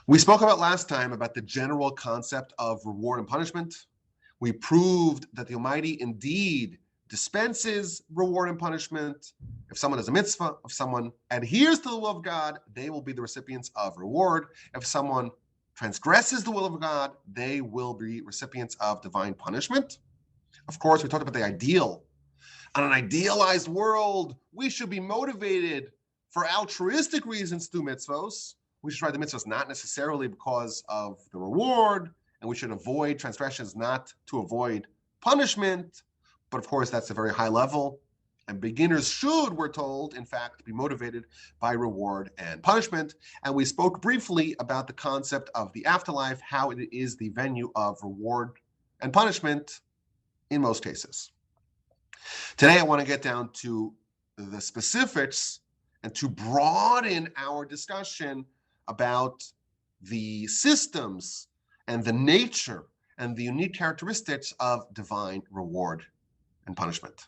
We spoke about last time about the general concept of reward and punishment. We proved that the Almighty indeed dispenses reward and punishment. If someone does a mitzvah, if someone adheres to the will of God, they will be the recipients of reward. If someone transgresses the will of God, they will be recipients of divine punishment. Of course, we talked about the ideal. On an idealized world, we should be motivated for altruistic reasons to do mitzvos. We should try the mitzvahs not necessarily because of the reward, and we should avoid transgressions not to avoid punishment. But of course, that's a very high level. And beginners should, we're told, in fact, be motivated by reward and punishment. And we spoke briefly about the concept of the afterlife, how it is the venue of reward and punishment in most cases. Today, I want to get down to the specifics and to broaden our discussion about the systems and the nature and the unique characteristics of divine reward and punishment.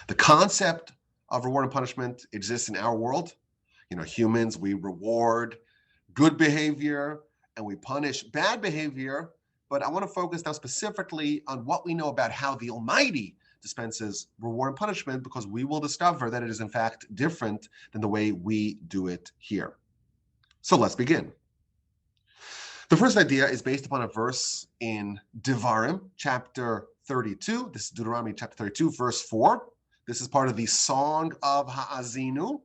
The concept of reward and punishment exists in our world. Humans, we reward good behavior and we punish bad behavior. But I want to focus now specifically on what we know about how the Almighty dispenses reward and punishment, because we will discover that it is in fact different than the way we do it here. So let's begin. The first idea is based upon a verse in Devarim, chapter 32. This is Deuteronomy chapter 32, verse 4. This is part of the Song of Ha'azinu.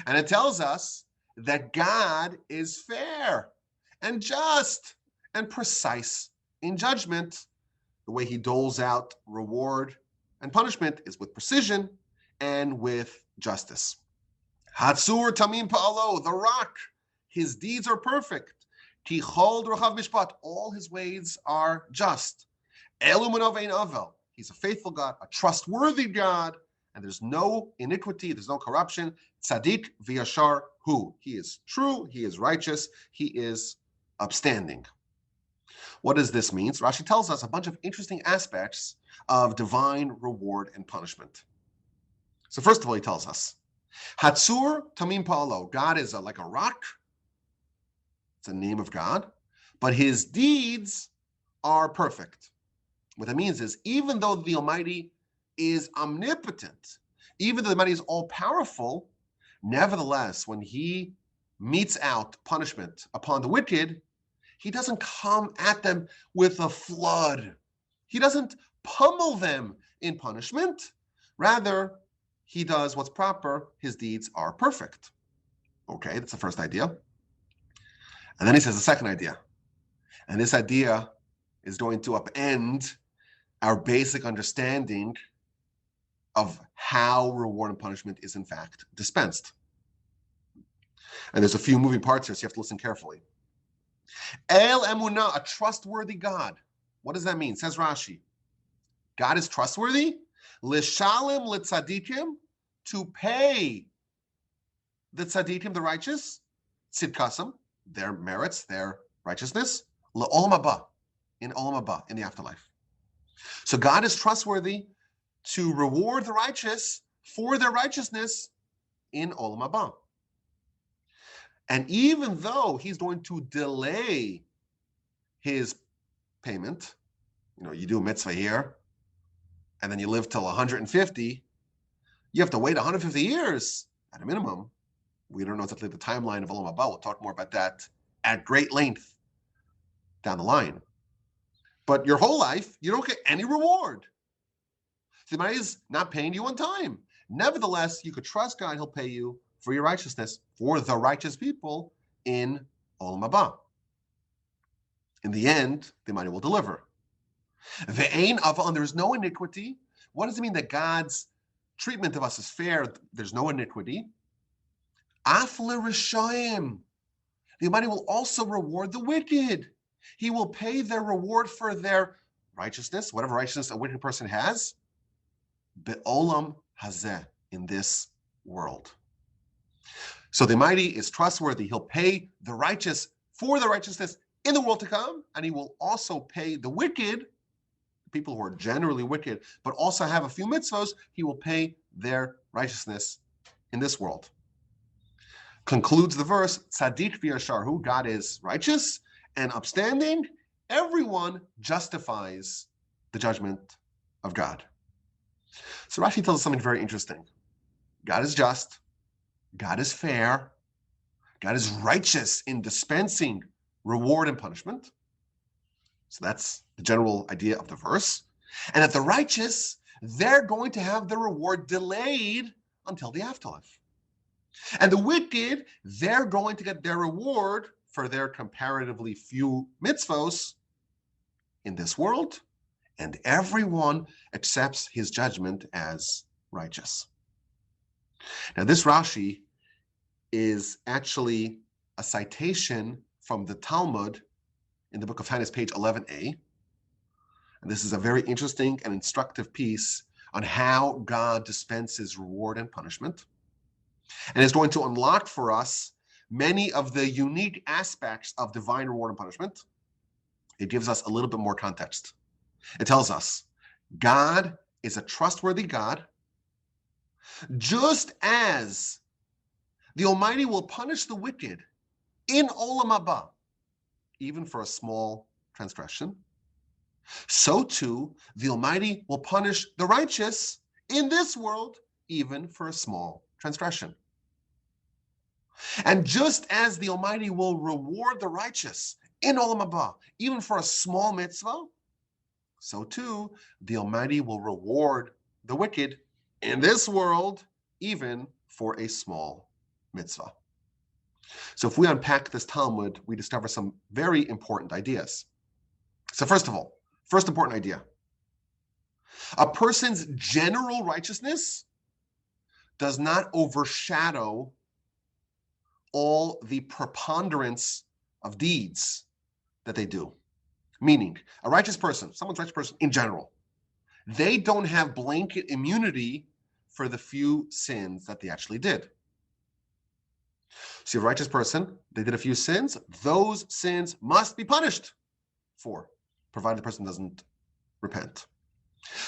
And it tells us that God is fair and just and precise in judgment. The way he doles out reward and punishment is with precision and with justice. Hatzur Tamim Pa'alo, the rock, his deeds are perfect. Tichol Rachav Mishpat, all his ways are just. Elu Manav Ein Avel, he's a faithful God, a trustworthy God, and there's no iniquity, there's no corruption. Tzadik v'yashar hu, he is true, he is righteous, he is upstanding. What does this mean? So Rashi tells us a bunch of interesting aspects of divine reward and punishment. So first of all, he tells us, Hatzur Tamim Pa'alo, God is like a rock. It's a name of God, but his deeds are perfect. What that means is, even though the Almighty is omnipotent, even though the Almighty is all-powerful, nevertheless, when he metes out punishment upon the wicked, he doesn't come at them with a flood. He doesn't pummel them in punishment. Rather, he does what's proper. His deeds are perfect. Okay, that's the first idea. And then he says the second idea. And this idea is going to upend our basic understanding of how reward and punishment is in fact dispensed. And there's a few moving parts here, so you have to listen carefully. El Emunah, a trustworthy God. What does that mean? Says Rashi. God is trustworthy. Lishalim litzadikim, to pay the tzadikim, the righteous, tzidkasam, their merits, their righteousness, le'olam haba, in olam haba, in the afterlife. So God is trustworthy to reward the righteous for their righteousness in olam haba. And even though he's going to delay his payment, you do a mitzvah here, and then you live till 150, you have to wait 150 years at a minimum. We don't know exactly the timeline of Olam Haba. We'll talk more about that at great length down the line. But your whole life, you don't get any reward. The money is not paying you on time. Nevertheless, you could trust God, he'll pay you for your righteousness, for the righteous people in Olam Haba. In the end, the money will deliver. Ve'ein aval, and there is no iniquity. What does it mean that God's treatment of us is fair? There's no iniquity. Af l'rishayim, the Almighty will also reward the wicked. He will pay their reward for their righteousness, whatever righteousness a wicked person has, be'olam hazeh, in this world. So the Almighty is trustworthy. He'll pay the righteous for the righteousness in the world to come, and he will also pay the wicked, people who are generally wicked, but also have a few mitzvos, he will pay their righteousness in this world. concludes the verse, Tzaddik v'yashar, who God is righteous and upstanding, everyone justifies the judgment of God. So Rashi tells us something very interesting. God is just, God is fair, God is righteous in dispensing reward and punishment. So that's the general idea of the verse. And that the righteous, they're going to have their reward delayed until the afterlife. And the wicked, they're going to get their reward for their comparatively few mitzvos in this world, and everyone accepts his judgment as righteous. Now, this Rashi is actually a citation from the Talmud in the book of Taanis, page 11a. And this is a very interesting and instructive piece on how God dispenses reward and punishment. And it's going to unlock for us many of the unique aspects of divine reward and punishment. It gives us a little bit more context. It tells us God is a trustworthy God, just as the Almighty will punish the wicked in Olam Haba, even for a small transgression. So too, the Almighty will punish the righteous in this world, even for a small transgression. And just as the Almighty will reward the righteous in Olam Haba, even for a small mitzvah, so too, the Almighty will reward the wicked in this world, even for a small mitzvah. So if we unpack this Talmud, we discover some very important ideas. So first of all, first important idea, a person's general righteousness does not overshadow all the preponderance of deeds that they do. Meaning, a righteous person, someone's righteous person in general, they don't have blanket immunity for the few sins that they actually did. So you have a righteous person, they did a few sins, those sins must be punished for, provided the person doesn't repent.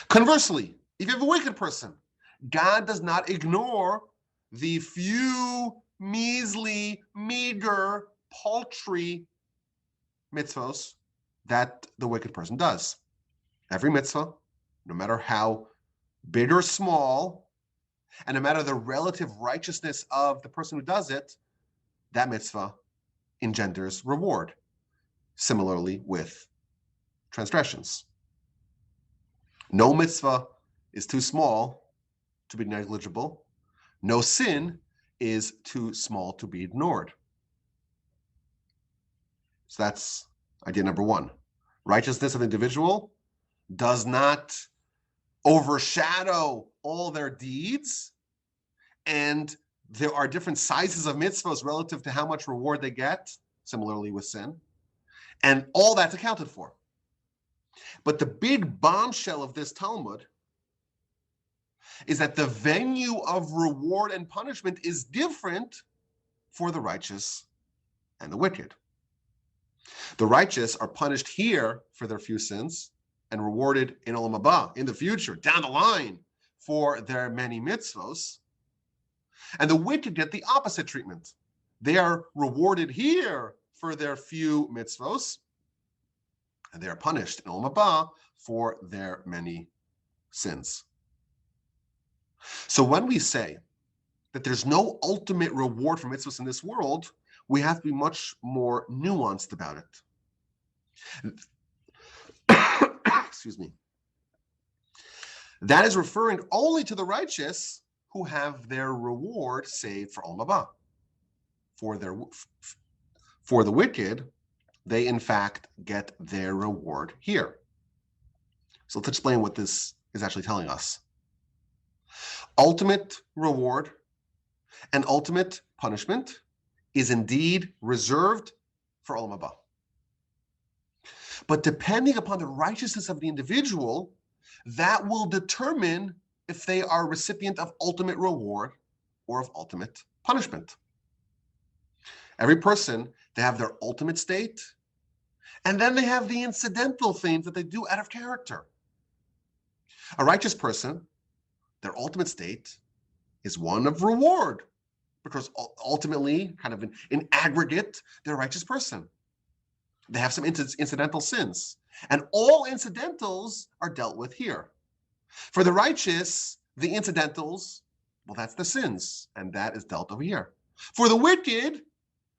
Conversely, if you have a wicked person, God does not ignore the few measly, meager, paltry mitzvos that the wicked person does. Every mitzvah, no matter how big or small, and no matter the relative righteousness of the person who does it, that mitzvah engenders reward. Similarly with transgressions. No mitzvah is too small to be negligible. No sin is too small to be ignored. So that's idea number one. Righteousness of the individual does not overshadow all their deeds, and there are different sizes of mitzvahs relative to how much reward they get, similarly with sin, and all that's accounted for. But the big bombshell of this Talmud is that the venue of reward and punishment is different for the righteous and the wicked. The righteous are punished here for their few sins and rewarded in Olam Haba, in the future, down the line, for their many mitzvos. And the wicked get the opposite treatment. They are rewarded here for their few mitzvos, and they are punished in Olam Haba for their many sins. So when we say that there's no ultimate reward for mitzvahs in this world, we have to be much more nuanced about it. Excuse me. That is referring only to the righteous who have their reward saved for Olam Haba. For the wicked, they in fact get their reward here. So let's explain what this is actually telling us. Ultimate reward and ultimate punishment is indeed reserved for Olam Haba. But depending upon the righteousness of the individual, that will determine if they are recipient of ultimate reward or of ultimate punishment. Every person, they have their ultimate state, and then they have the incidental things that they do out of character. A righteous person, their ultimate state is one of reward, because ultimately, kind of in aggregate, they're a righteous person. They have some incidental sins. And all incidentals are dealt with here. For the righteous, the incidentals, well, that's the sins, and that is dealt over here. For the wicked,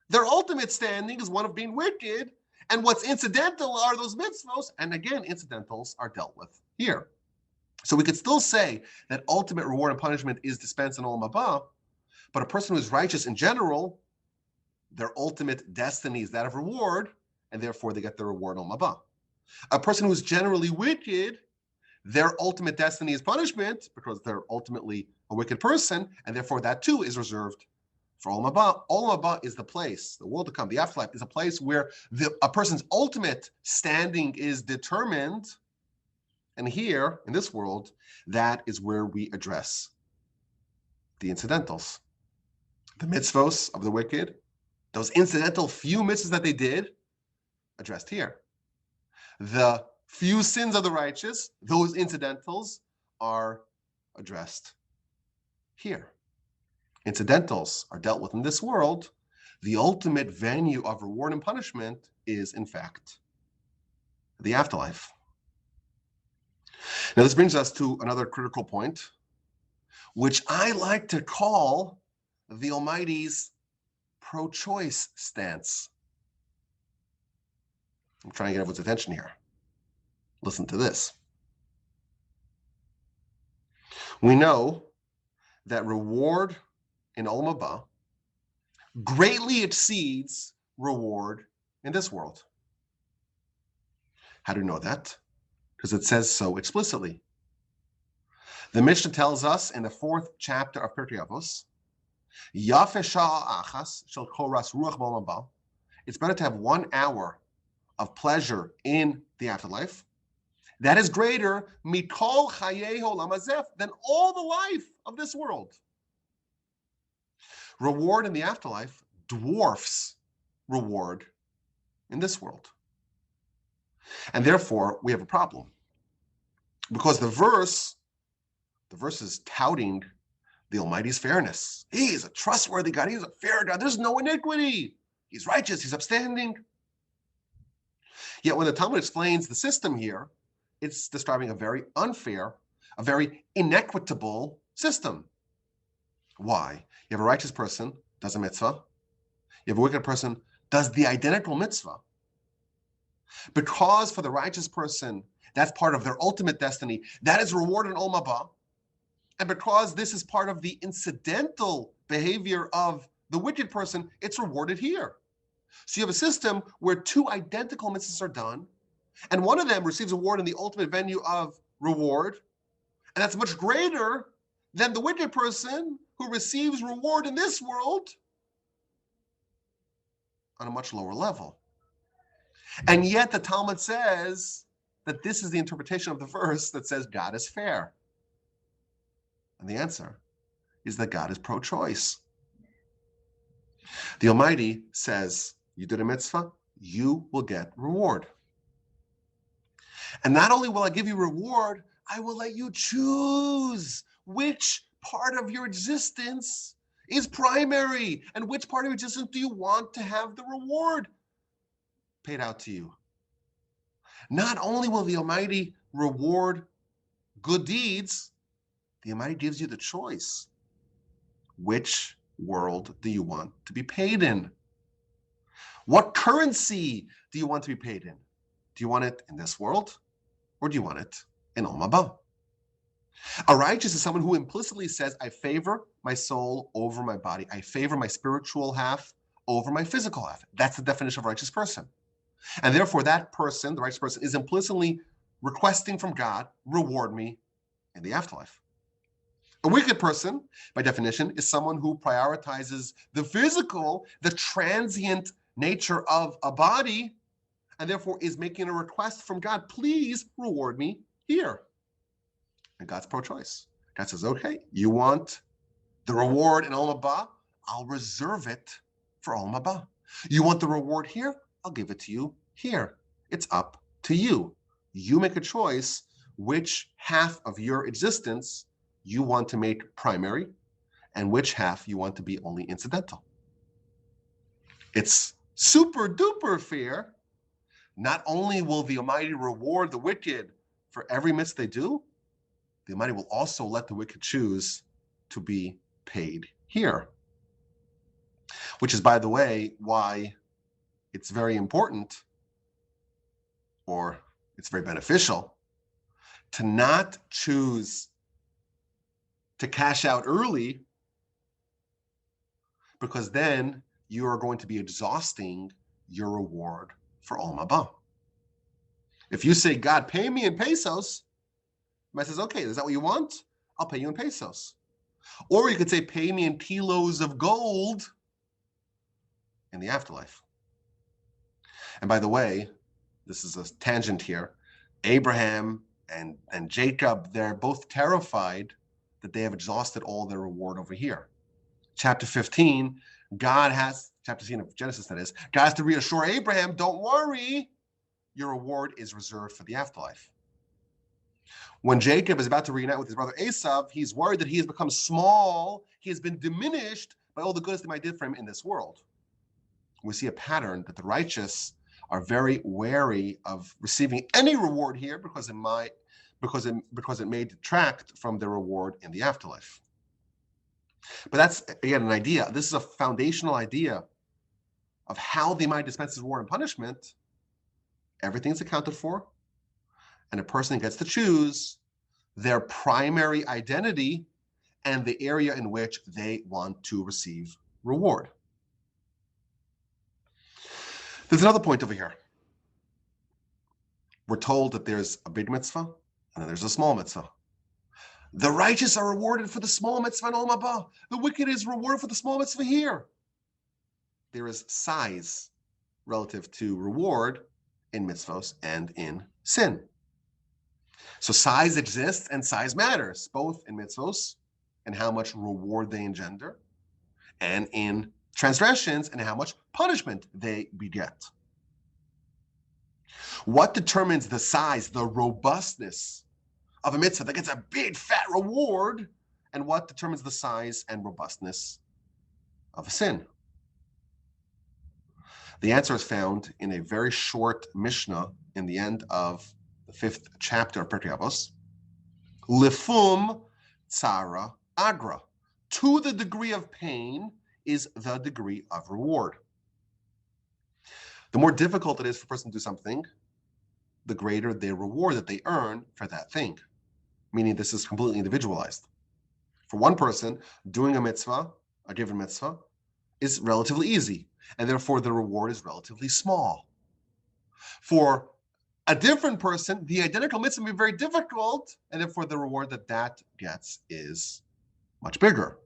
their ultimate standing is one of being wicked, and what's incidental are those mitzvos, and again, incidentals are dealt with here. So we could still say that ultimate reward and punishment is dispensed in Olam Haba, but a person who is righteous in general, their ultimate destiny is that of reward, and therefore they get the reward in Olam Haba. A person who is generally wicked, their ultimate destiny is punishment because they're ultimately a wicked person, and therefore that too is reserved for Olam Haba. Olam Haba is the place, the world to come, the afterlife is a place where a person's ultimate standing is determined. And here, in this world, that is where we address the incidentals. The mitzvos of the wicked, those incidental few mitzvahs that they did, addressed here. The few sins of the righteous, those incidentals, are addressed here. Incidentals are dealt with in this world. The ultimate venue of reward and punishment is, in fact, the afterlife. Now, this brings us to another critical point, which I like to call the Almighty's pro-choice stance. I'm trying to get everyone's attention here. Listen to this. We know that reward in Olam Haba greatly exceeds reward in this world. How do we know that? Because it says so explicitly. The Mishnah tells us in the 4th chapter of Pirkei Avos, Yafeh sha'a achas shel koras ruach b'olam haba. It's better to have 1 hour of pleasure in the afterlife. That is greater mikol chayei olam hazeh, than all the life of this world. Reward in the afterlife dwarfs reward in this world. And therefore, we have a problem. Because the verse is touting the Almighty's fairness. He is a trustworthy God. He is a fair God. There's no iniquity. He's righteous. He's upstanding. Yet when the Talmud explains the system here, it's describing a very unfair, a very inequitable system. Why? You have a righteous person, does a mitzvah. You have a wicked person, does the identical mitzvah. Because for the righteous person, that's part of their ultimate destiny, that is reward in Olam Haba. And because this is part of the incidental behavior of the wicked person, it's rewarded here. So you have a system where 2 identical mitzvahs are done, and one of them receives reward in the ultimate venue of reward, and that's much greater than the wicked person who receives reward in this world on a much lower level. And yet the Talmud says that this is the interpretation of the verse that says God is fair. And the answer is that God is pro-choice. The Almighty says, you did a mitzvah, you will get reward. And not only will I give you reward, I will let you choose which part of your existence is primary and which part of your existence do you want to have the reward paid out to you. Not only will the Almighty reward good deeds, the Almighty gives you the choice. Which world do you want to be paid in? What currency do you want to be paid in? Do you want it in this world, or do you want it in Olam Haba? A righteous is someone who implicitly says, I favor my soul over my body. I favor my spiritual half over my physical half. That's the definition of a righteous person. And therefore, that person, the righteous person, is implicitly requesting from God, reward me in the afterlife. A wicked person, by definition, is someone who prioritizes the physical, the transient nature of a body, and therefore is making a request from God, please reward me here. And God's pro-choice. God says, okay, you want the reward in Olam Haba? I'll reserve it for Olam Haba. You want the reward here? I'll give it to you here. It's up to you. You make a choice which half of your existence you want to make primary and which half you want to be only incidental. It's super duper fair. Not only will the Almighty reward the wicked for every mitzvah they do, the Almighty will also let the wicked choose to be paid here. Which is, by the way, why it's very important, or it's very beneficial, to not choose to cash out early, because then you are going to be exhausting your reward for Olam Haba. If you say, God, pay me in pesos, God says, okay, is that what you want? I'll pay you in pesos. Or you could say, pay me in kilos of gold in the afterlife. And by the way, this is a tangent here. Abraham and Jacob, they're both terrified that they have exhausted all their reward over here. Chapter 15, chapter 15 of Genesis, that is, God has to reassure Abraham, don't worry, your reward is reserved for the afterlife. When Jacob is about to reunite with his brother Esav, he's worried that he has become small, he has been diminished by all the goodness that might did for him in this world. We see a pattern that the righteous are very wary of receiving any reward here because it may detract from their reward in the afterlife. But that's, again, an idea. This is a foundational idea of how the Almighty dispenses reward and punishment. Everything's accounted for, and a person gets to choose their primary identity and the area in which they want to receive reward. There's another point over here. We're told that there's a big mitzvah and then there's a small mitzvah. The righteous are rewarded for the small mitzvah in Olam Haba. The wicked is rewarded for the small mitzvah here. There is size relative to reward in mitzvahs and in sin. So size exists and size matters, both in mitzvahs and how much reward they engender, and in transgressions and how much punishment they beget. What determines the size, the robustness of a mitzvah that gets a big fat reward, and what determines the size and robustness of a sin? The answer is found in a very short Mishnah in the end of the 5th chapter of Pirkei Avos. Lifum tzara agra. To the degree of pain is the degree of reward. The more difficult it is for a person to do something, the greater the reward that they earn for that thing. Meaning this is completely individualized. For one person, doing a mitzvah, a given mitzvah, is relatively easy, and therefore the reward is relatively small. For a different person, the identical mitzvah may be very difficult, and therefore the reward that gets is much bigger.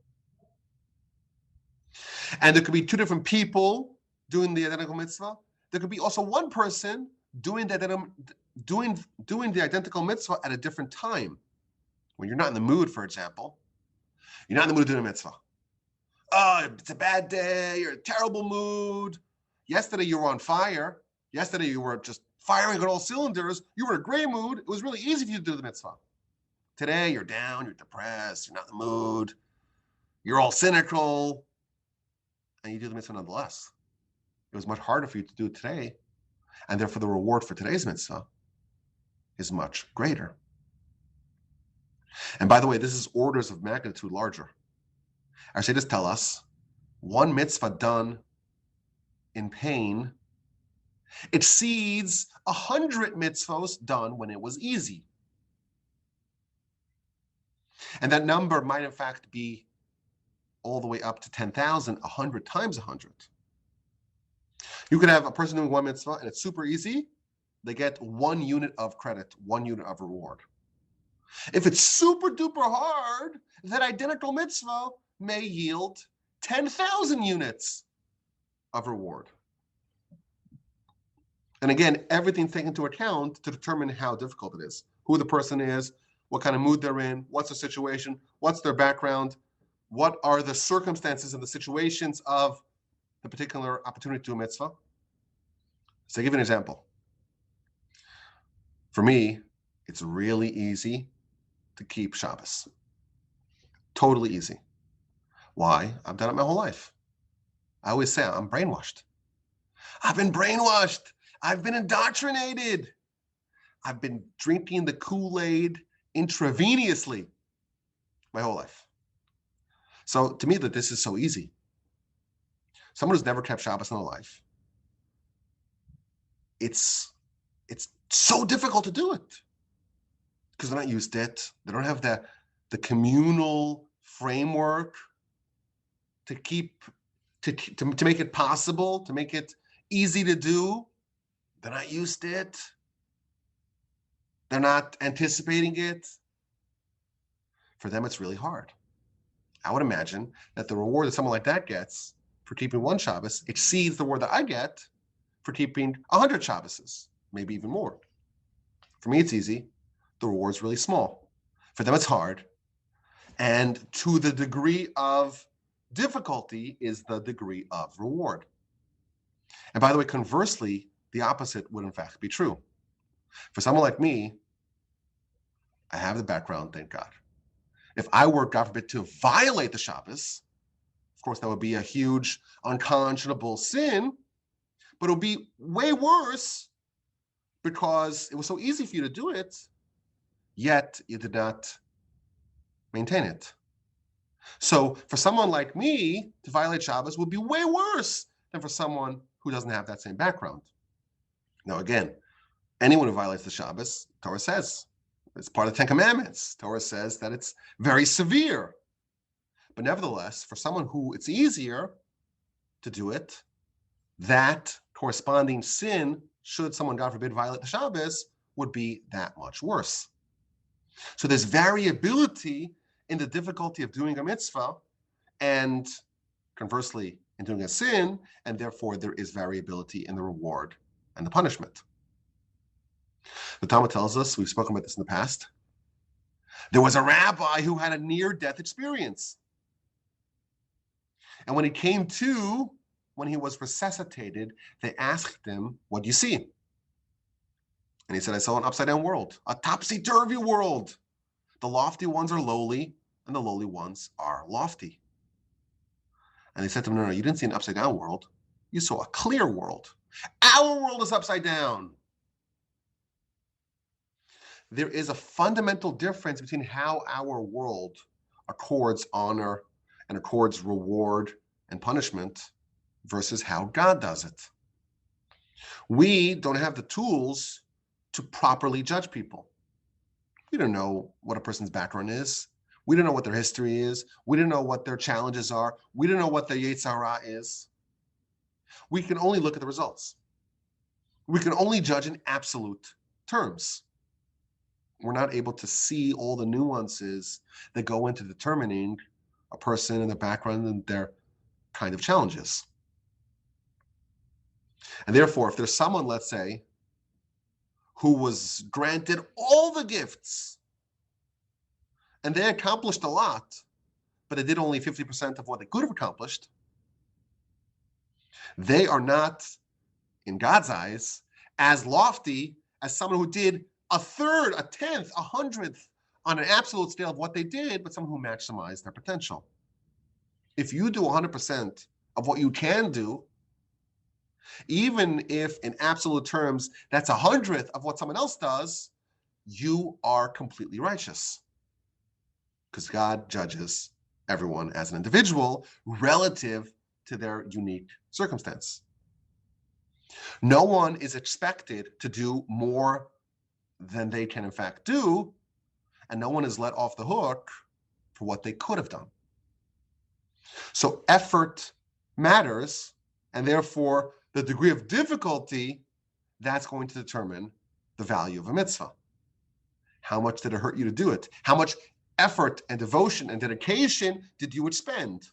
And there could be two different people doing the identical mitzvah. There could be also one person doing the identical mitzvah at a different time. When you're not in the mood, for example, you're not in the mood to do a mitzvah. Oh, it's a bad day, you're in a terrible mood. Yesterday you were on fire. Yesterday you were just firing on all cylinders. You were in a great mood. It was really easy for you to do the mitzvah. Today you're down, you're depressed, you're not in the mood, you're all cynical, and you do the mitzvah nonetheless. It was much harder for you to do it today, and therefore the reward for today's mitzvah is much greater. And by the way, this is orders of magnitude larger. Our sages tell us one mitzvah done in pain exceeds 100 mitzvahs done when it was easy. And that number might in fact be all the way up to 10,000, 100 times 100. You could have a person doing one mitzvah and it's super easy. They get 1 unit of credit, 1 unit of reward. If it's super duper hard, that identical mitzvah may yield 10,000 units of reward. And again, everything's taken into account to determine how difficult it is, who the person is, what kind of mood they're in, what's the situation, what's their background, what are the circumstances and the situations of the particular opportunity to do a mitzvah. So I'll give you an example. For me, it's really easy to keep Shabbos. Totally easy. Why? I've done it my whole life. I always say I'm brainwashed. I've been brainwashed. I've been indoctrinated. I've been drinking the Kool-Aid intravenously my whole life. So to me, that this is so easy. Someone who's never kept Shabbos in their life, it's so difficult to do it because they're not used to it. They don't have the communal framework to make it possible, to make it easy to do. They're not used to it. They're not anticipating it. For them, it's really hard. I would imagine that the reward that someone like that gets for keeping one Shabbos exceeds the reward that I get for keeping 100 Shabboses, maybe even more. For me, it's easy. The reward's really small. For them, it's hard. And to the degree of difficulty is the degree of reward. And by the way, conversely, the opposite would in fact be true. For someone like me, I have the background, thank God. If I were, God forbid, to violate the Shabbos, of course, that would be a huge, unconscionable sin, but it would be way worse because it was so easy for you to do it, yet you did not maintain it. So for someone like me, to violate Shabbos would be way worse than for someone who doesn't have that same background. Now, again, anyone who violates the Shabbos, Torah says, it's part of the Ten Commandments. Torah says that it's very severe. But nevertheless, for someone who it's easier to do it, that corresponding sin, should someone, God forbid, violate the Shabbos, would be that much worse. So there's variability in the difficulty of doing a mitzvah, and conversely, in doing a sin, and therefore there is variability in the reward and the punishment. The Talmud tells us, we've spoken about this in the past, there was a rabbi who had a near-death experience. And when he came to, when he was resuscitated, they asked him, what do you see? And he said, I saw an upside-down world, a topsy-turvy world. The lofty ones are lowly, and the lowly ones are lofty. And they said to him, no, you didn't see an upside-down world. You saw a clear world. Our world is upside down. There is a fundamental difference between how our world accords honor and accords reward and punishment versus how God does it. We don't have the tools to properly judge people. We don't know what a person's background is. We don't know what their history is. We don't know what their challenges are. We don't know what their Yetzer Hara is. We can only look at the results. We can only judge in absolute terms. We're not able to see all the nuances that go into determining a person and their background and their kind of challenges. And therefore, if there's someone, let's say, who was granted all the gifts and they accomplished a lot, but they did only 50% of what they could have accomplished, they are not, in God's eyes, as lofty as someone who did a third, a tenth, a hundredth on an absolute scale of what they did, but someone who maximized their potential. If you do 100% of what you can do, even if in absolute terms that's 100th of what someone else does, you are completely righteous. Because God judges everyone as an individual relative to their unique circumstance. No one is expected to do more than they can in fact do, and no one is let off the hook for what they could have done. So effort matters, and therefore the degree of difficulty, that's going to determine the value of a mitzvah. How much did it hurt you to do it? How much effort and devotion and dedication did you expend?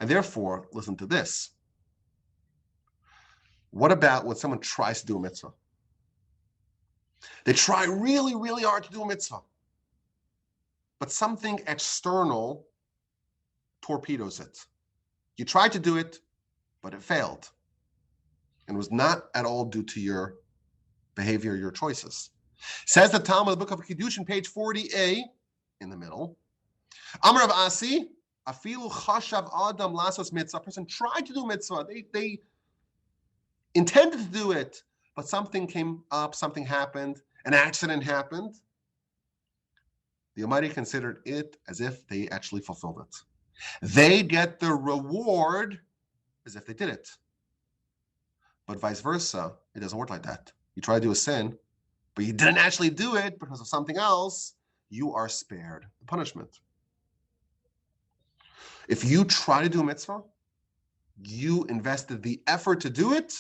And therefore, listen to this. What about when someone tries to do a mitzvah? They try really, really hard to do a mitzvah, but something external torpedoes it. You tried to do it, but it failed. And was not at all due to your behavior, your choices. Says the Talmud, the book of Kiddushin, page 40a, in the middle, Amar of Asi, afilu chashav adam lasos mitzvah. A person tried to do mitzvah. They intended to do it, but something came up, something happened, an accident happened. The Almighty considered it as if they actually fulfilled it. They get the reward as if they did it. But vice versa, it doesn't work like that. You try to do a sin, but you didn't actually do it because of something else, you are spared the punishment. If you try to do a mitzvah, you invested the effort to do it,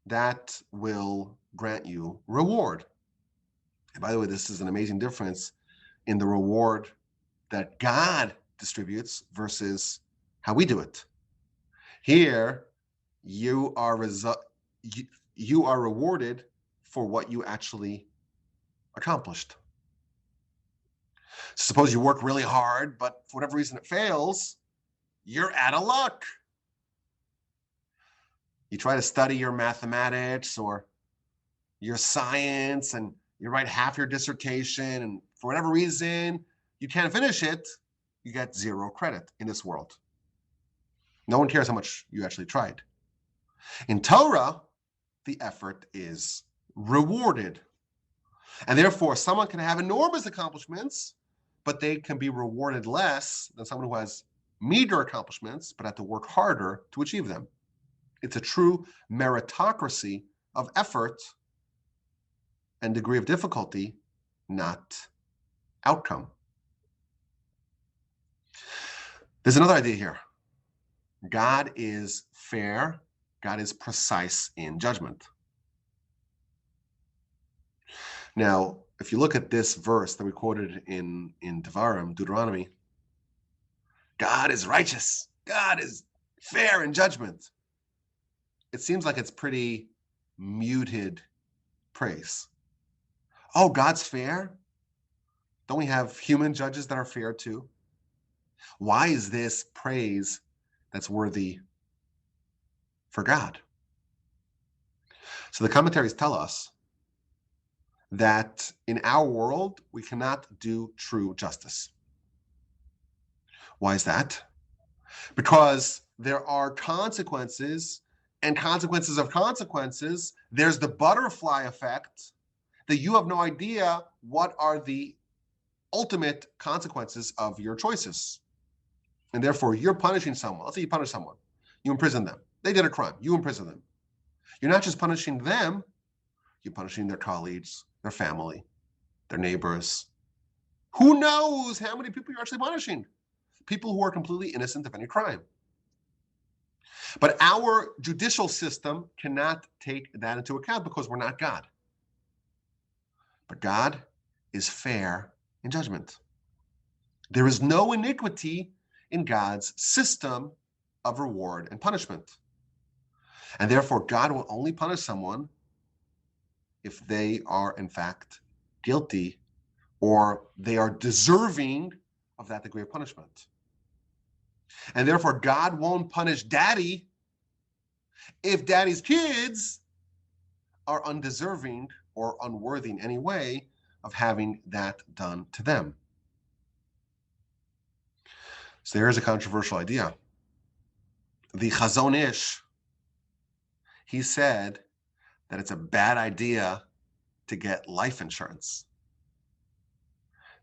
that will grant you reward. And by the way, this is an amazing difference in the reward that God distributes versus how we do it. Here, you are rewarded for what you actually accomplished. So suppose you work really hard, but for whatever reason it fails, you're out of luck. You try to study your mathematics or your science and you write half your dissertation, and for whatever reason you can't finish it, you get 0 credit in this world. No one cares how much you actually tried. In Torah, the effort is rewarded. And therefore, someone can have enormous accomplishments, but they can be rewarded less than someone who has meager accomplishments, but had to work harder to achieve them. It's a true meritocracy of effort and degree of difficulty, not outcome. There's another idea here. God is fair. God is precise in judgment. Now, if you look at this verse that we quoted in Devarim, Deuteronomy, God is righteous. God is fair in judgment. It seems like it's pretty muted praise. Oh, God's fair? Don't we have human judges that are fair too? Why is this praise that's worthy for God? So the commentaries tell us that in our world, we cannot do true justice. Why is that? Because there are consequences and consequences of consequences. There's the butterfly effect that you have no idea what are the ultimate consequences of your choices. And therefore, you're punishing someone. Let's say you punish someone. You imprison them. They did a crime. You imprison them. You're not just punishing them. You're punishing their colleagues, their family, their neighbors. Who knows how many people you're actually punishing? People who are completely innocent of any crime. But our judicial system cannot take that into account because we're not God. But God is fair in judgment. There is no iniquity in God's system of reward and punishment. And therefore, God will only punish someone if they are, in fact, guilty or they are deserving of that degree of punishment. And therefore, God won't punish daddy if daddy's kids are undeserving or unworthy in any way of having that done to them. So there is a controversial idea. The Chazon Ish, he said that it's a bad idea to get life insurance.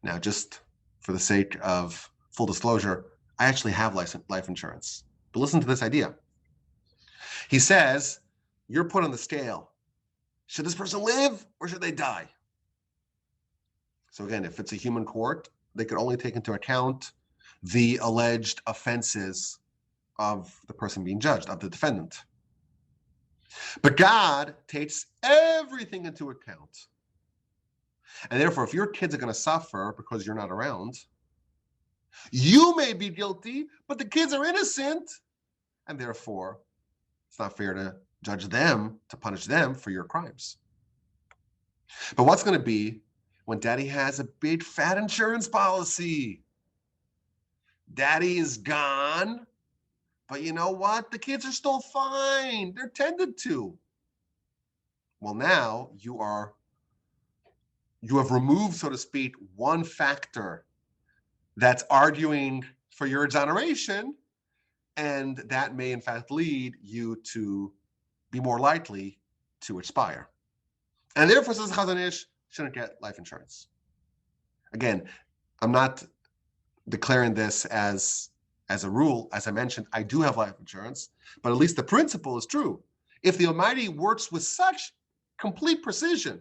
Now, just for the sake of full disclosure, I actually have life insurance. But listen to this idea. He says, you're put on the scale. Should this person live or should they die? So again, if it's a human court, they could only take into account the alleged offenses of the person being judged, of the defendant. But God takes everything into account. And therefore, if your kids are going to suffer because you're not around, you may be guilty, but the kids are innocent. And therefore, it's not fair to judge them, to punish them for your crimes. But what's going to be when daddy has a big fat insurance policy? Daddy is gone, but you know what? The kids are still fine. They're tended to. Well, now you have removed, so to speak, one factor that's arguing for your exoneration, and that may in fact lead you to be more likely to expire. And therefore, says Chazon Ish, shouldn't get life insurance. Again, I'm not declaring this as a rule. As I mentioned, I do have life insurance, but at least the principle is true. If the Almighty works with such complete precision,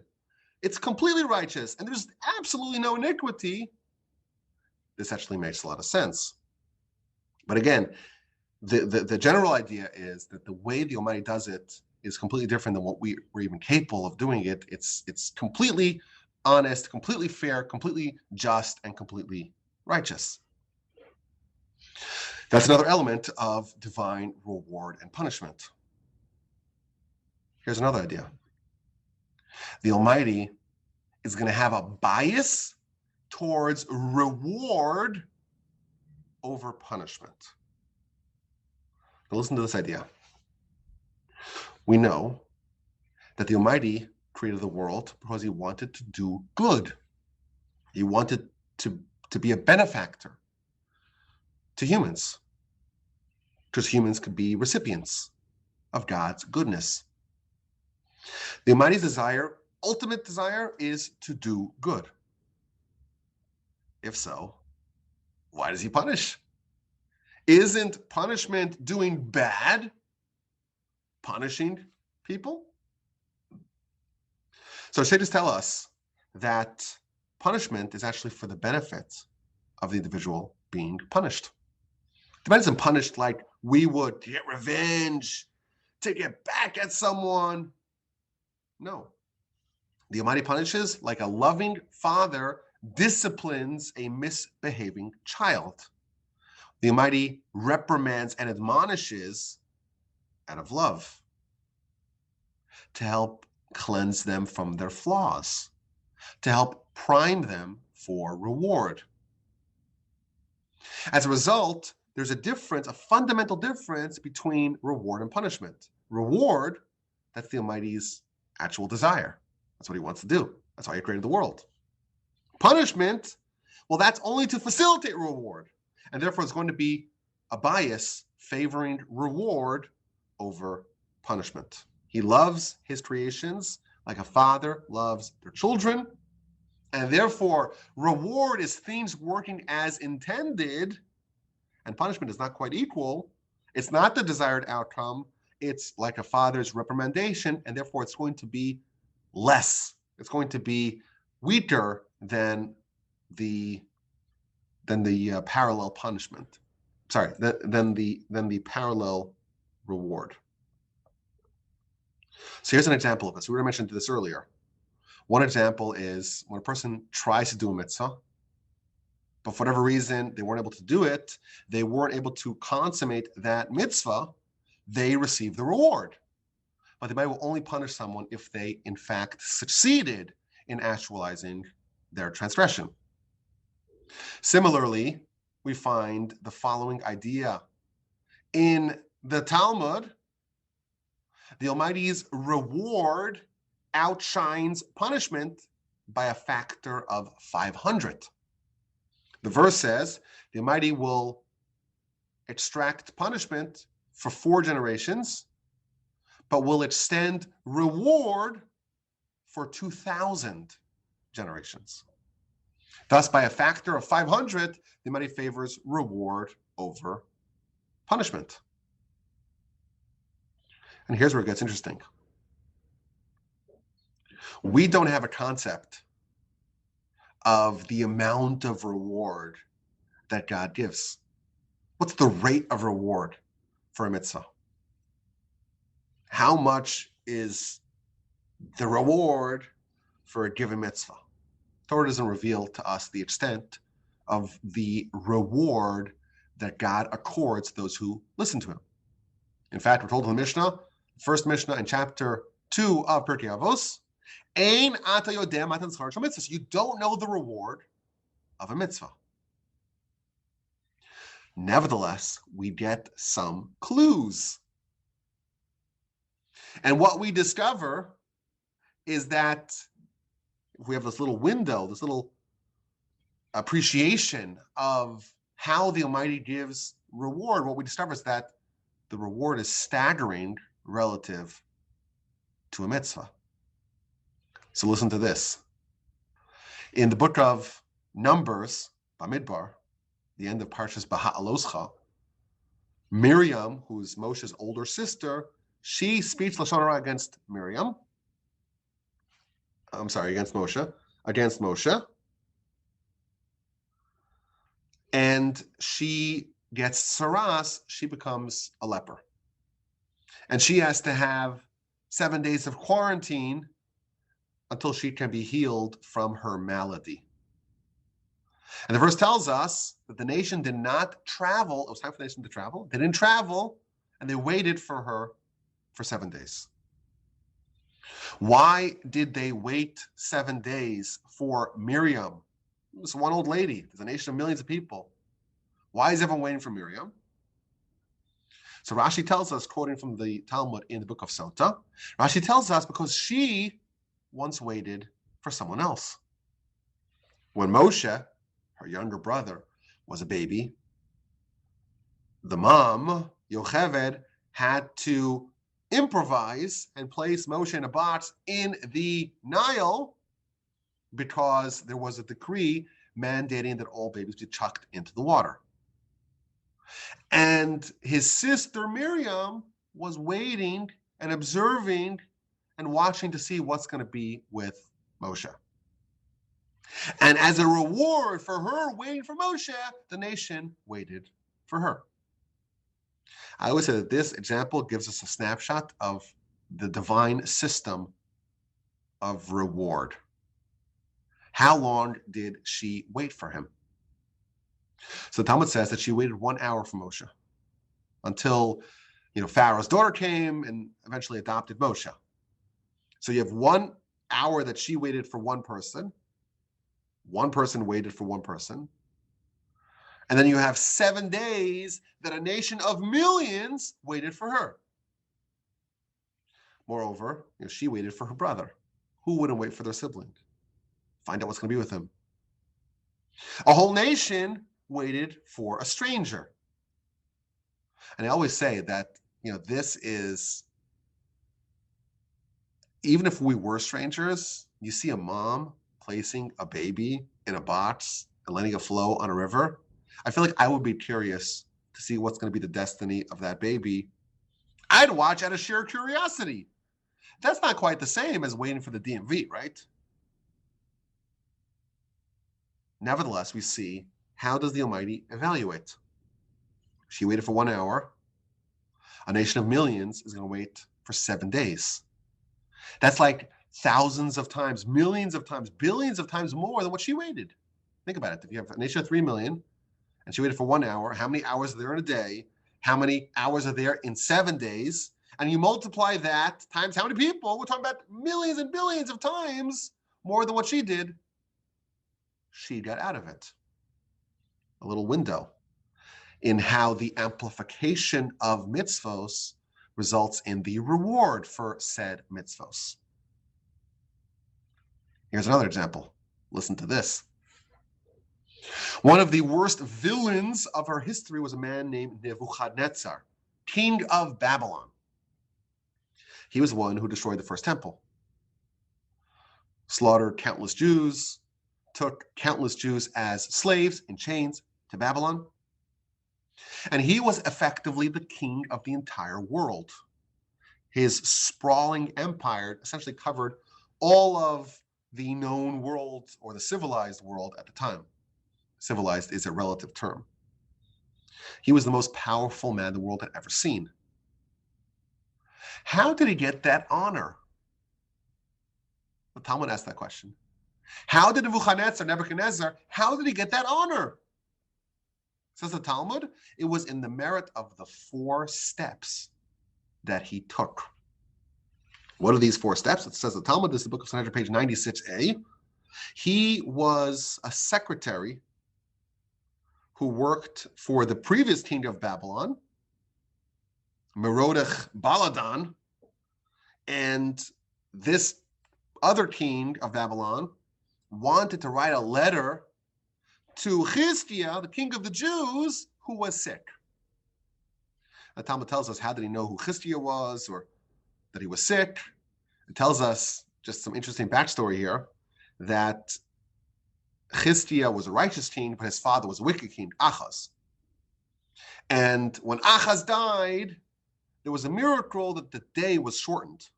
it's completely righteous, and there's absolutely no iniquity, this actually makes a lot of sense. But again, the general idea is that the way the Almighty does it is completely different than what we're even capable of doing it. It's completely honest, completely fair, completely just, and completely righteous. That's another element of divine reward and punishment. Here's another idea. The Almighty is going to have a bias towards reward over punishment. Now listen to this idea. We know that the Almighty created the world because he wanted to do good. He wanted to be a benefactor to humans, because humans could be recipients of God's goodness. The Almighty's desire, ultimate desire, is to do good. If so, why does he punish? Isn't punishment doing bad? Punishing people? So sages tell us that punishment is actually for the benefit of the individual being punished. The man isn't punished like we would to get revenge, to get back at someone. No. The Almighty punishes like a loving father disciplines a misbehaving child. The Almighty reprimands and admonishes out of love to help cleanse them from their flaws, to help prime them for reward. As a result, there's a fundamental difference between reward and punishment. Reward, that's the Almighty's actual desire. That's what he wants to do. That's why he created the world. Punishment, well, that's only to facilitate reward. And therefore, it's going to be a bias favoring reward over punishment. He loves his creations like a father loves their children. And therefore, reward is things working as intended, and punishment is not quite equal. It's not the desired outcome. It's like a father's reprimandation, and therefore it's going to be less. It's going to be weaker than the parallel punishment. Sorry, than the parallel reward. So here's an example of this. We already mentioned this earlier. One example is when a person tries to do a mitzvah, but for whatever reason they weren't able to do it, they weren't able to consummate that mitzvah, they receive the reward. But the Almighty will only punish someone if they, in fact, succeeded in actualizing their transgression. Similarly, we find the following idea. In the Talmud, the Almighty's reward outshines punishment by a factor of 500. The verse says the Almighty will extract punishment for 4 generations, but will extend reward for 2,000 generations. Thus, by a factor of 500, the Almighty favors reward over punishment. And here's where it gets interesting. We don't have a concept of the amount of reward that God gives. What's the rate of reward for a mitzvah? How much is the reward for a given mitzvah? Torah doesn't reveal to us the extent of the reward that God accords those who listen to him. In fact, we're told in the Mishnah, first Mishnah in chapter 2 of Pirkei Avos, Ein ata yodeh matan schar shel mitzvah. You don't know the reward of a mitzvah. Nevertheless, we get some clues. And what we discover is that if we have this little window, this little appreciation of how the Almighty gives reward, what we discover is that the reward is staggering relative to a mitzvah. So listen to this. In the book of Numbers, Bamidbar, the end of Parshas Beha'aloscha, Miriam, who is Moshe's older sister, she speaks Lashon Hara against Moshe. And she gets saras, she becomes a leper. And she has to have 7 days of quarantine until she can be healed from her malady. And the verse tells us that the nation did not travel. It was time for the nation to travel. They didn't travel, and they waited for her for 7 days. Why did they wait 7 days for Miriam? This one old lady. There's a nation of millions of people. Why is everyone waiting for Miriam? So Rashi tells us, quoting from the Talmud in the book of Sota, Rashi tells us because she once waited for someone else. When Moshe, her younger brother, was a baby, the mom, Yocheved, had to improvise and place Moshe in a box in the Nile because there was a decree mandating that all babies be chucked into the water. And his sister Miriam was waiting and observing and watching to see what's going to be with Moshe. And as a reward for her waiting for Moshe, the nation waited for her. I always say that this example gives us a snapshot of the divine system of reward. How long did she wait for him? So the Talmud says that she waited 1 hour for Moshe until, Pharaoh's daughter came and eventually adopted Moshe. So you have 1 hour that she waited for one person waited for one person, and then you have 7 days that a nation of millions waited for her. Moreover, she waited for her brother. Who wouldn't wait for their sibling? Find out what's going to be with him. A whole nation waited for a stranger. And I always say that, this is, even if we were strangers, you see a mom placing a baby in a box and letting it flow on a river, I feel like I would be curious to see what's going to be the destiny of that baby. I'd watch out of sheer curiosity. That's not quite the same as waiting for the DMV, right? Nevertheless, we see, how does the Almighty evaluate? She waited for 1 hour. A nation of millions is going to wait for 7 days. That's like thousands of times, millions of times, billions of times more than what she waited. Think about it. If you have a nation of 3 million and she waited for 1 hour, how many hours are there in a day? How many hours are there in 7 days? And you multiply that times how many people? We're talking about millions and billions of times more than what she did. She got out of it. A little window in how the amplification of mitzvos results in the reward for said mitzvos. Here's another example. Listen to this. One of the worst villains of our history was a man named Nebuchadnezzar, king of Babylon. He was the one who destroyed the first temple, slaughtered countless Jews, took countless Jews as slaves in chains to Babylon. And he was effectively the king of the entire world. His sprawling empire essentially covered all of the known world or the civilized world at the time. Civilized is a relative term. He was the most powerful man the world had ever seen. How did he get that honor? The Talmud asked that question. How did Nebuchadnezzar, how did he get that honor? Says the Talmud, it was in the merit of the 4 steps that he took. What are these 4 steps? It says the Talmud, this is the book of Sanhedrin, page 96a. He was a secretary who worked for the previous king of Babylon, Merodach Baladan, and this other king of Babylon wanted to write a letter to Chizkiah, the king of the Jews, who was sick. The Talmud tells us, how did he know who Chizkiah was, or that he was sick? It tells us just some interesting backstory here, that Chizkiah was a righteous king, but his father was a wicked king, Achaz. And when Achaz died, there was a miracle that the day was shortened.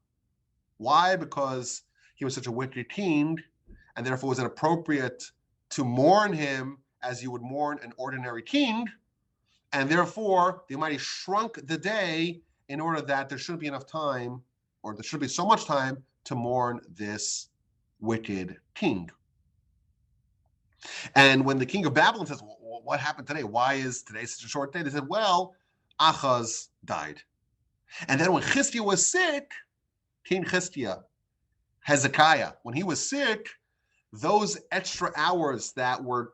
Why? Because he was such a wicked king, and therefore it was inappropriate to mourn him as you would mourn an ordinary king. And therefore, the Almighty shrunk the day in order that there shouldn't be enough time, or there should be so much time to mourn this wicked king. And when the king of Babylon says, well, what happened today? Why is today such a short day? They said, well, Achaz died. And then when Chizkiah was sick, King Chizkiah, Hezekiah, when he was sick, those extra hours that were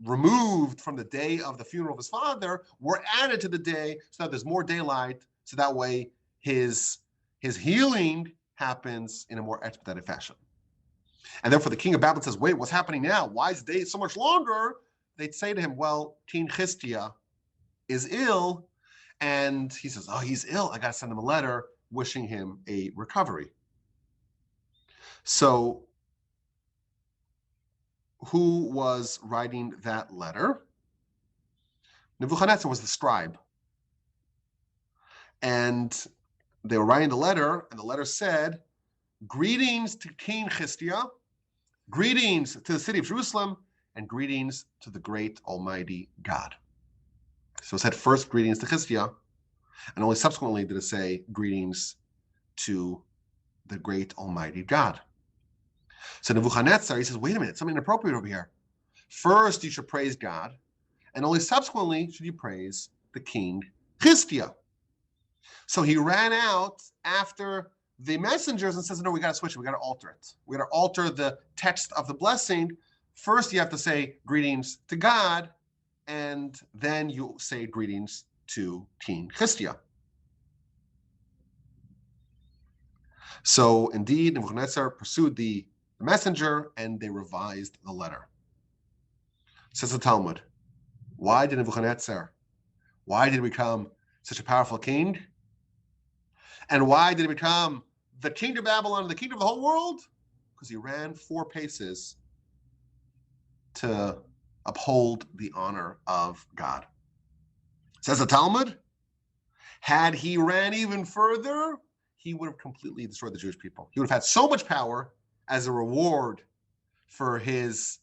removed from the day of the funeral of his father were added to the day, so that there's more daylight, so that way his healing happens in a more expedited fashion. And therefore the king of Babylon says, wait, what's happening now? Why is the day so much longer? They'd say to him, well, King Chizkiah is ill. And he says, oh, he's ill. I got to send him a letter wishing him a recovery. So who was writing that letter? Nebuchadnezzar was the scribe. And they were writing the letter, and the letter said, greetings to King Chizkiah, greetings to the city of Jerusalem, and greetings to the great Almighty God. So it said first greetings to Chizkiah, and only subsequently did it say greetings to the great Almighty God. So Nebuchadnezzar, he says, wait a minute, something inappropriate over here. First, you should praise God, and only subsequently should you praise the king Chizkiah. So he ran out after the messengers and says, no, we got to switch it. We got to alter it. We got to alter the text of the blessing. First, you have to say greetings to God, and then you say greetings to King Chizkiah. So indeed, Nebuchadnezzar pursued the messenger, and they revised the letter. Says the Talmud, why did he become such a powerful king? And why did he become the king of Babylon, the king of the whole world? Because he ran 4 paces to uphold the honor of God. Says the Talmud, had he ran even further, he would have completely destroyed the Jewish people. He would have had so much power as a reward for his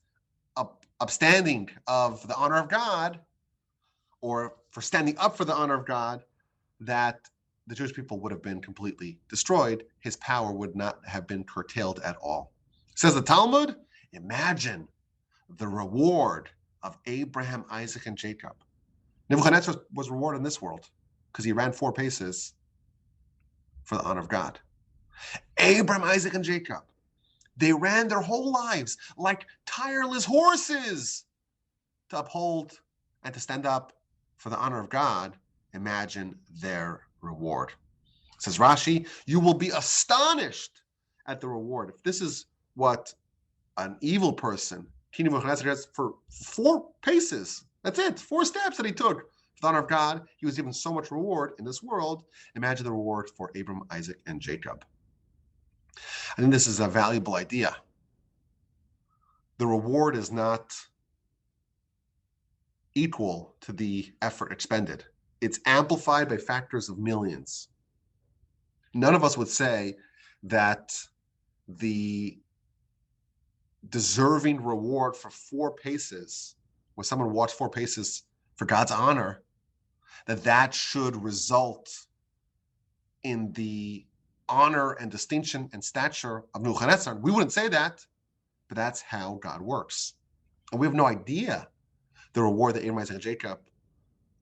upstanding of the honor of God, or for standing up for the honor of God, that the Jewish people would have been completely destroyed. His power would not have been curtailed at all. Says the Talmud, imagine the reward of Abraham, Isaac, and Jacob. Nebuchadnezzar was rewarded in this world because he ran 4 paces for the honor of God. Abraham, Isaac, and Jacob, they ran their whole lives like tireless horses to uphold and to stand up for the honor of God. Imagine their reward. Says Rashi, you will be astonished at the reward. If this is what an evil person, King Nebuchadnezzar, has for 4 paces, that's it, 4 steps that he took for the honor of God, he was given so much reward in this world. Imagine the reward for Abram, Isaac, and Jacob. I think this is a valuable idea. The reward is not equal to the effort expended. It's amplified by factors of millions. None of us would say that the deserving reward for 4 paces, when someone walks 4 paces for God's honor, that should result in the honor and distinction and stature of Nebuchadnezzar. We wouldn't say that, but that's how God works. And we have no idea the reward that Abraham, Isaac, and Jacob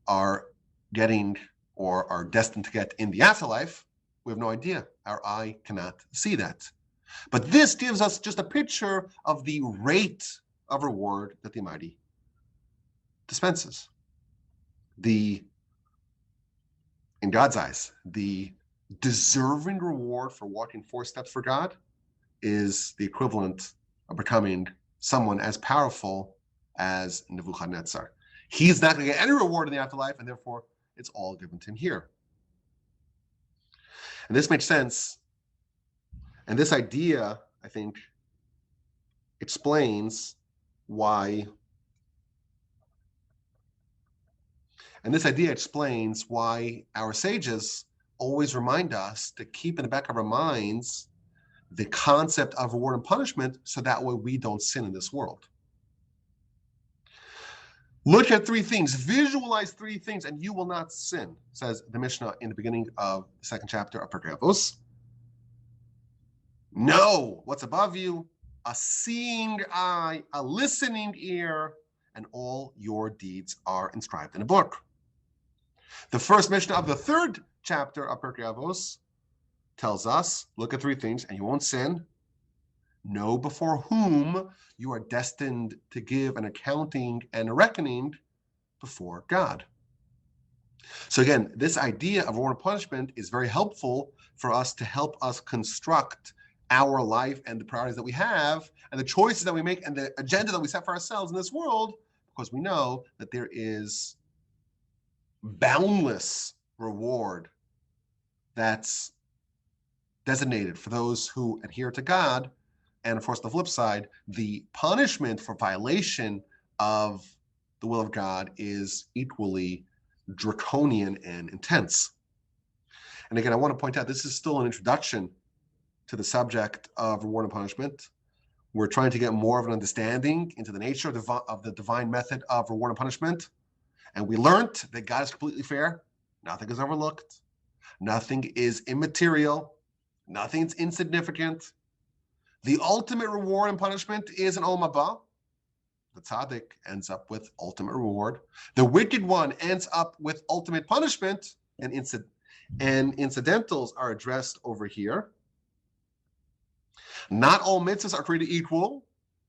are getting or are destined to get in the afterlife. We have no idea. Our eye cannot see that. But this gives us just a picture of the rate of reward that the Almighty dispenses. In God's eyes, the deserving reward for walking 4 steps for God is the equivalent of becoming someone as powerful as Nebuchadnezzar. He's not going to get any reward in the afterlife, and therefore it's all given to him here. And this makes sense. And this idea, I think, explains why. And this idea explains why our sages always remind us to keep in the back of our minds the concept of reward and punishment, so that way we don't sin in this world. Look at three things, visualize three things, and you will not sin, says the Mishnah in the beginning of the second chapter of Pirkei Avos. Know what's above you, a seeing eye, a listening ear, and all your deeds are inscribed in a book. The first Mishnah of the third chapter of Pirkei Avos tells us, look at three things and you won't sin. Know before whom you are destined to give an accounting and a reckoning before God. So again, this idea of reward and punishment is very helpful for us to help us construct our life and the priorities that we have and the choices that we make and the agenda that we set for ourselves in this world, because we know that there is boundless reward that's designated for those who adhere to God. And of course, the flip side, the punishment for violation of the will of God is equally draconian and intense. And again, I want to point out, this is still an introduction to the subject of reward and punishment. We're trying to get more of an understanding into the nature of the divine method of reward and punishment. And we learned that God is completely fair. Nothing is overlooked. Nothing is immaterial. Nothing is insignificant. The ultimate reward and punishment is an Olam Haba. The tzaddik ends up with ultimate reward. The wicked one ends up with ultimate punishment, and incidentals are addressed over here. Not all mitzvahs are created equal,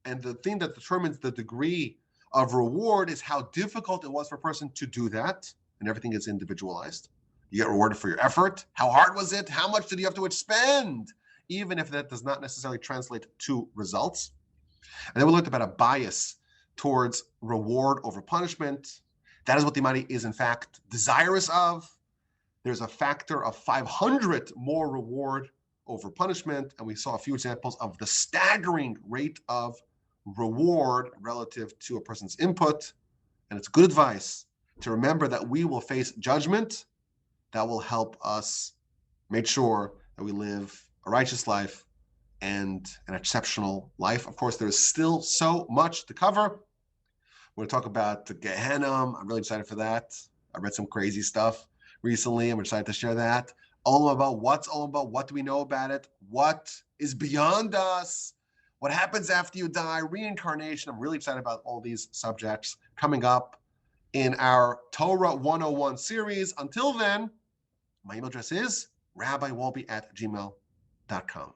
and the thing that determines the degree of reward is how difficult it was for a person to do that, and everything is individualized. You get rewarded for your effort. How hard was it? How much did you have to expend? Even if that does not necessarily translate to results. And then we looked about a bias towards reward over punishment. That is what the Almighty is in fact desirous of. There's a factor of 500 more reward over punishment, and we saw a few examples of the staggering rate of reward relative to a person's input. And it's good advice to remember that we will face judgment. That will help us make sure that we live a righteous life and an exceptional life. Of course, there is still so much to cover. We're going to talk about the Gehenna. I'm really excited for that. I read some crazy stuff recently. I'm excited to share that. Olam Haba, what's Olam Haba? What do we know about it? What is beyond us? What happens after you die? Reincarnation. I'm really excited about all these subjects coming up in our Torah 101 series. Until then, my email address is rabbiwolbe@gmail.com.